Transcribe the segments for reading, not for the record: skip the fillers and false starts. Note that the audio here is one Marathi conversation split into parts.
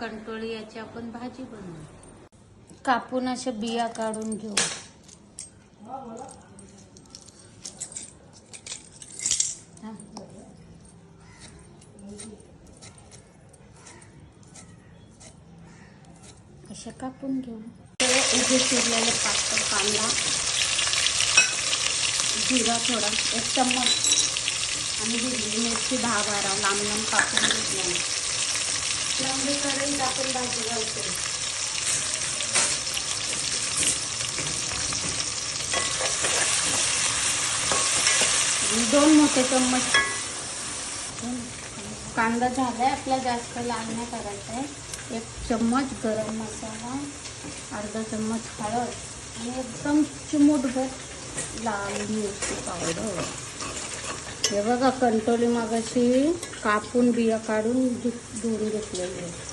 कंटोळी याची आपण भाजी बनवू. कापून अशा बिया काढून घेऊ. अशा कापून घेऊ. उभे चिरलेले पातळ कांदा, जिरा थोडा 1 चम्मच आणि हिरवी मिरची 10-12 लांब लांब कापून घेतल्या. लांबी कढईत आपण भाजी घालतो. 2 मोठे चम्मच कांदा झालाय. आपल्याला जास्त लाल नाही करायचा आहे. 1 चम्मच गरम मसाला, अर्धा चम्मच हळद आणि एकदम चिमूटभर लाल मिरची पावडर. हे बघा कंटोली मगाशी कापून बिया काढून धुवून घेतलेली आहे.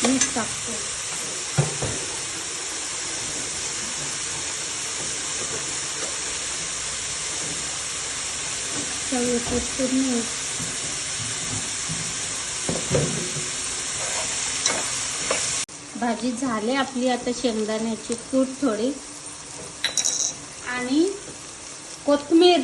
मीठ टाकतो. चवीपुरतं मीठ. भाजी झाली आपली. आता शेंगदाण्याची कूट थोडी आणि कोथिंबीर.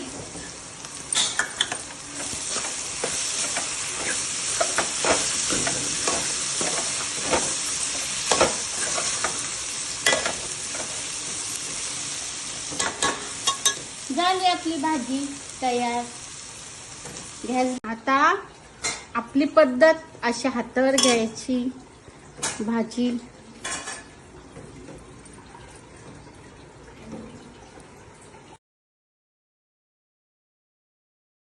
झाली आपली भाजी तयार. आता आपली पद्धत अशा हातावर घ्यायची भाजी